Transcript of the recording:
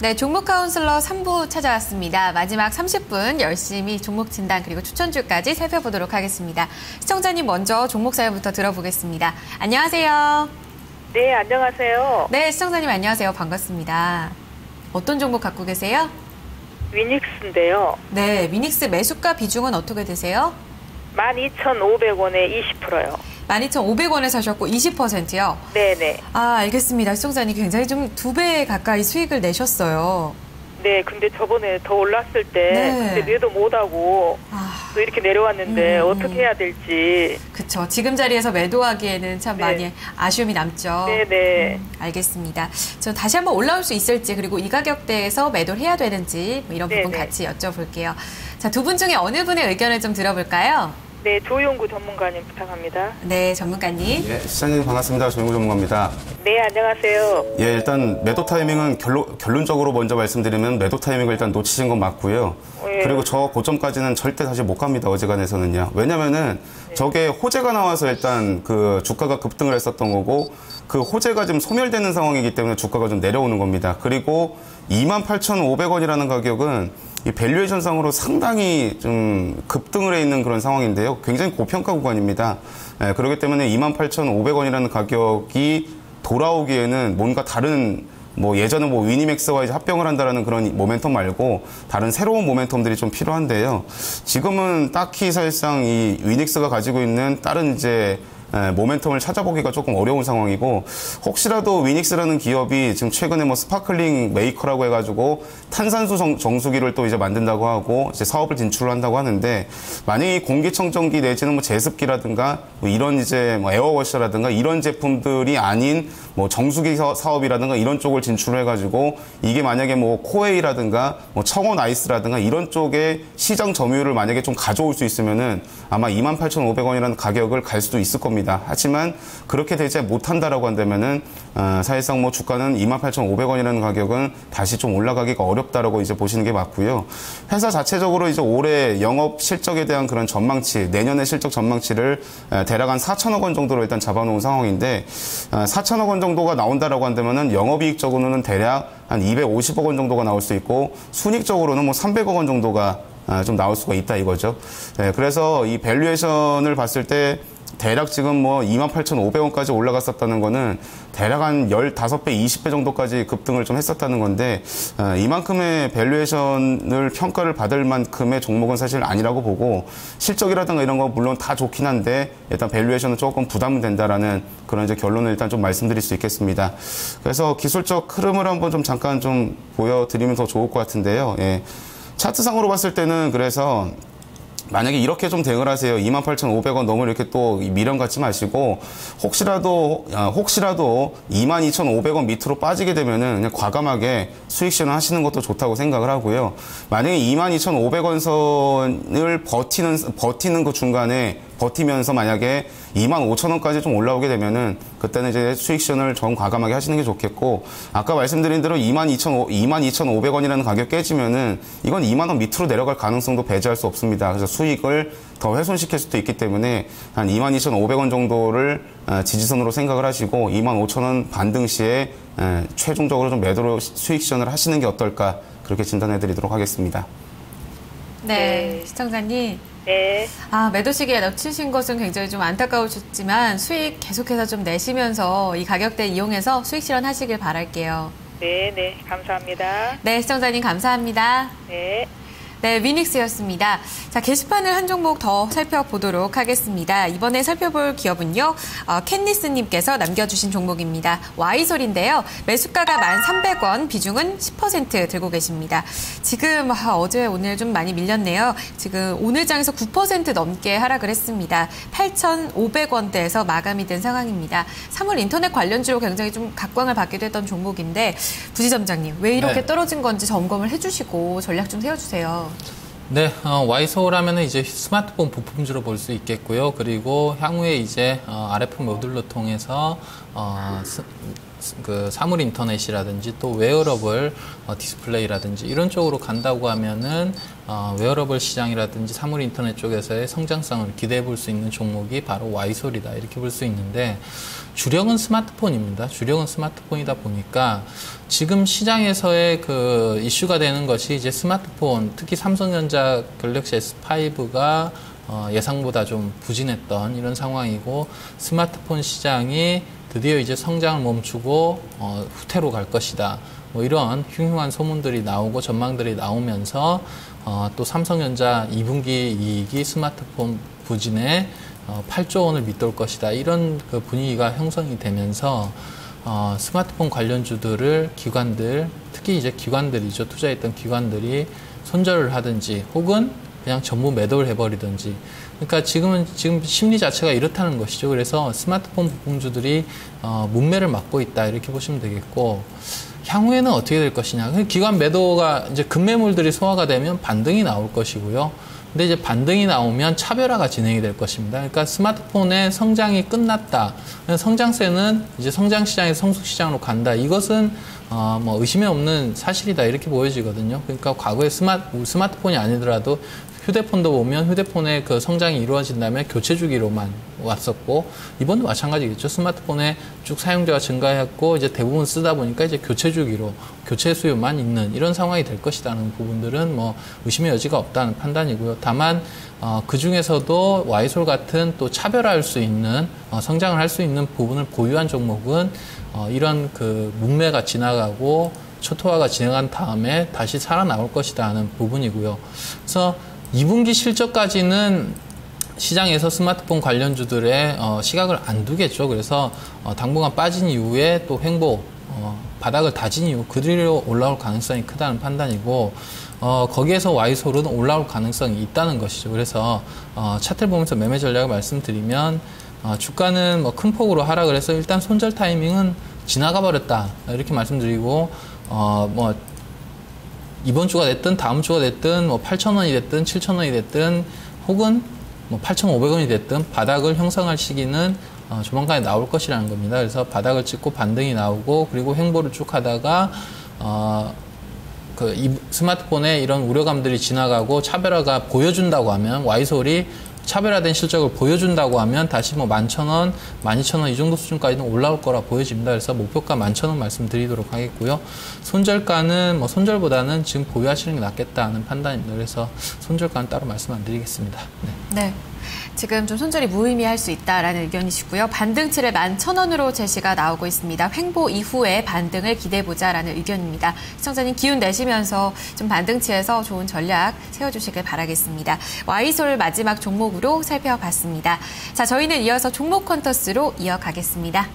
네, 종목 카운슬러 3부 찾아왔습니다. 마지막 30분 열심히 종목 진단 그리고 추천주까지 살펴보도록 하겠습니다. 시청자님 먼저 종목 사연부터 들어보겠습니다. 안녕하세요. 네, 안녕하세요. 네, 시청자님 안녕하세요. 반갑습니다. 어떤 종목 갖고 계세요? 위닉스인데요. 네, 위닉스 매수가 비중은 어떻게 되세요? 12,500원에 20%요. 12,500원에 사셨고 20%요? 네네. 아, 알겠습니다. 시청자님 굉장히 좀 2배 가까이 수익을 내셨어요. 네, 근데 저번에 더 올랐을 때 네. 근데 매도 못하고 또 이렇게 내려왔는데 어떻게 해야 될지. 그쵸. 지금 자리에서 매도하기에는 참 네. 많이 아쉬움이 남죠. 네네. 알겠습니다. 저 다시 한번 올라올 수 있을지 그리고 이 가격대에서 매도를 해야 되는지 뭐 이런 부분 네네. 같이 여쭤볼게요. 자, 두 분 중에 어느 분의 의견을 좀 들어볼까요? 네, 조용구 전문가님 부탁합니다. 네, 전문가님. 예, 시장님 반갑습니다. 조용구 전문가입니다. 네, 안녕하세요. 예, 일단 매도 타이밍은 결론적으로 먼저 말씀드리면 매도 타이밍을 일단 놓치신 건 맞고요. 예. 그리고 저 고점까지는 절대 다시 못 갑니다. 어지간해서는요. 왜냐면은 저게 호재가 나와서 일단 그 주가가 급등을 했었던 거고 그 호재가 지금 소멸되는 상황이기 때문에 주가가 좀 내려오는 겁니다. 그리고 28,500원이라는 가격은 이 밸류에이션상으로 상당히 좀 급등을 해 있는 그런 상황인데요. 굉장히 고평가 구간입니다. 예, 그렇기 때문에 28,500원이라는 가격이 돌아오기에는 뭔가 다른 뭐 예전에 뭐 위니맥스와 이제 합병을 한다라는 그런 모멘텀 말고 다른 새로운 모멘텀들이 좀 필요한데요. 지금은 딱히 사실상 이 위닉스가 가지고 있는 다른 이제 모멘텀을 찾아보기가 조금 어려운 상황이고 혹시라도 위닉스라는 기업이 지금 최근에 뭐 스파클링 메이커라고 해가지고 탄산수 정수기를 또 이제 만든다고 하고 이제 사업을 진출을 한다고 하는데 만약에 공기청정기 내지는 뭐 제습기라든가 뭐 이런 이제 뭐 에어워셔라든가 이런 제품들이 아닌 뭐 정수기 사업이라든가 이런 쪽을 진출해가지고 이게 만약에 뭐 코웨이라든가 뭐 청원 아이스라든가 이런 쪽에 시장 점유율을 만약에 좀 가져올 수 있으면은 아마 28,500원이라는 가격을 갈 수도 있을 겁니다. 하지만 그렇게 되지 못한다라고 한다면은 사실상 뭐 주가는 28,500원이라는 가격은 다시 좀 올라가기가 어렵다라고 이제 보시는 게 맞고요. 회사 자체적으로 이제 올해 영업 실적에 대한 그런 전망치, 내년의 실적 전망치를 대략 한 4천억 원 정도로 일단 잡아놓은 상황인데 4천억 원 정도가 나온다라고 한다면은 영업이익적으로는 대략 한 250억 원 정도가 나올 수 있고 순익적으로는 뭐 300억 원 정도가 좀 나올 수가 있다 이거죠. 네, 그래서 이 밸류에이션을 봤을 때 대략 지금 뭐 28,500원까지 올라갔었다는 거는 대략 한 15배, 20배 정도까지 급등을 좀 했었다는 건데 이만큼의 밸류에이션을 평가를 받을 만큼의 종목은 사실 아니라고 보고 실적이라든가 이런 거 물론 다 좋긴 한데 일단 밸류에이션은 조금 부담은 된다라는 그런 이제 결론을 일단 좀 말씀드릴 수 있겠습니다. 그래서 기술적 흐름을 한번 좀 잠깐 좀 보여드리면 더 좋을 것 같은데요. 예. 차트상으로 봤을 때는 그래서 만약에 이렇게 좀 대응을 하세요. 28,500원 너무 이렇게 또 미련 갖지 마시고 혹시라도 22,500원 밑으로 빠지게 되면은 그냥 과감하게 수익 실현 하시는 것도 좋다고 생각을 하고요. 만약에 22,500원 선을 버티는 그 중간에 버티면서 만약에 25,000원까지 좀 올라오게 되면은 그때는 이제 수익 실현을 좀 과감하게 하시는 게 좋겠고 아까 말씀드린 대로 22,500원이라는 가격 깨지면은 이건 2만 원 밑으로 내려갈 가능성도 배제할 수 없습니다. 그래서 수익을 더 훼손시킬 수도 있기 때문에 한 22,500원 정도를 지지선으로 생각을 하시고 25,000원 반등 시에 최종적으로 좀 매도로 수익 실현을 하시는 게 어떨까 그렇게 진단해 드리도록 하겠습니다. 네, 시청자님. 네. 매도 시기에 놓치신 것은 굉장히 좀 안타까우셨지만 수익 계속해서 좀 내시면서 이 가격대 이용해서 수익 실현하시길 바랄게요. 네, 감사합니다. 네, 시청자님 감사합니다. 네. 네, 위닉스였습니다. 자, 게시판을 한 종목 더 살펴보도록 하겠습니다. 이번에 살펴볼 기업은요, 캔니스님께서 남겨주신 종목입니다. 와이솔인데요. 매수가가 1,300원, 비중은 10% 들고 계십니다. 지금 어제 오늘 좀 많이 밀렸네요. 지금 오늘 장에서 9% 넘게 하락을 했습니다. 8,500원대에서 마감이 된 상황입니다. 3월 인터넷 관련주로 굉장히 좀 각광을 받기도 했던 종목인데 부지점장님, 왜 이렇게 떨어진 건지 점검을 해주시고 전략 좀 세워주세요. 네, 와이솔 하면은 이제 스마트폰 부품주로 볼 수 있겠고요. 그리고 향후에 이제 RF 모듈로 통해서 그 사물 인터넷이라든지 또 웨어러블 디스플레이라든지 이런 쪽으로 간다고 하면은 웨어러블 시장이라든지 사물 인터넷 쪽에서의 성장성을 기대해 볼 수 있는 종목이 바로 와이솔이다 이렇게 볼 수 있는데 주력은 스마트폰입니다. 주력은 스마트폰이다 보니까 지금 시장에서의 그 이슈가 되는 것이 이제 스마트폰, 특히 삼성전자 갤럭시 S5가 예상보다 좀 부진했던 이런 상황이고 스마트폰 시장이 드디어 이제 성장을 멈추고 후퇴로 갈 것이다. 뭐 이런 흉흉한 소문들이 나오고 전망들이 나오면서 또 삼성전자 2분기 이익이 스마트폰 부진에 8조 원을 밑돌 것이다. 이런 그 분위기가 형성이 되면서 스마트폰 관련주들을 기관들, 특히 이제 기관들이죠. 투자했던 기관들이 손절을 하든지 혹은 그냥 전부 매도를 해버리든지. 그러니까 지금 심리 자체가 이렇다는 것이죠. 그래서 스마트폰 부품주들이 문매를 맞고 있다 이렇게 보시면 되겠고 향후에는 어떻게 될 것이냐. 기관 매도가 이제 급매물들이 소화가 되면 반등이 나올 것이고요. 근데 이제 반등이 나오면 차별화가 진행이 될 것입니다. 그러니까 스마트폰의 성장이 끝났다. 성장세는 이제 성장시장에서 성숙시장으로 간다. 이것은 뭐 의심이 없는 사실이다. 이렇게 보여지거든요. 그러니까 과거에 스마트폰이 아니더라도 휴대폰도 보면 휴대폰의 그 성장이 이루어진다면 교체 주기로만 왔었고 이번도 마찬가지겠죠. 스마트폰에 쭉 사용자가 증가했고 이제 대부분 쓰다 보니까 이제 교체 주기로 교체 수요만 있는 이런 상황이 될 것이라는 부분들은 뭐 의심의 여지가 없다는 판단이고요. 다만 그 중에서도 와이솔 같은 또 차별화할 수 있는 성장을 할 수 있는 부분을 보유한 종목은 이런 그 문매가 지나가고 초토화가 진행한 다음에 다시 살아나올 것이다 하는 부분이고요. 그래서 2분기 실적까지는 시장에서 스마트폰 관련주들의 시각을 안 두겠죠. 그래서 당분간 빠진 이후에 또 횡보, 바닥을 다진 이후 그대로 올라올 가능성이 크다는 판단이고 거기에서 와이솔은 올라올 가능성이 있다는 것이죠. 그래서 차트를 보면서 매매 전략을 말씀드리면 주가는 뭐 큰 폭으로 하락을 해서 일단 손절 타이밍은 지나가 버렸다 이렇게 말씀드리고 뭐 이번 주가 됐든 다음 주가 됐든 뭐 8,000원이 됐든 7,000원이 됐든 혹은 뭐 8,500원이 됐든 바닥을 형성할 시기는 조만간에 나올 것이라는 겁니다. 그래서 바닥을 찍고 반등이 나오고 그리고 횡보를 쭉 하다가 이 스마트폰에 이런 우려감들이 지나가고 차별화가 보여준다고 하면 와이솔이 차별화된 실적을 보여준다고 하면 다시 뭐 11,000원, 12,000원 이 정도 수준까지는 올라올 거라 보여집니다. 그래서 목표가 11,000원 말씀드리도록 하겠고요. 손절가는 뭐 손절보다는 지금 보유하시는 게 낫겠다는 판단입니다. 그래서 손절가는 따로 말씀 안 드리겠습니다. 네. 지금 좀 손절이 무의미할 수 있다라는 의견이시고요. 반등치를 11,000원으로 제시가 나오고 있습니다. 횡보 이후에 반등을 기대해보자라는 의견입니다. 시청자님 기운 내시면서 좀 반등치에서 좋은 전략 세워주시길 바라겠습니다. 와이솔 마지막 종목으로 살펴봤습니다. 자, 저희는 이어서 종목 컨터스로 이어가겠습니다.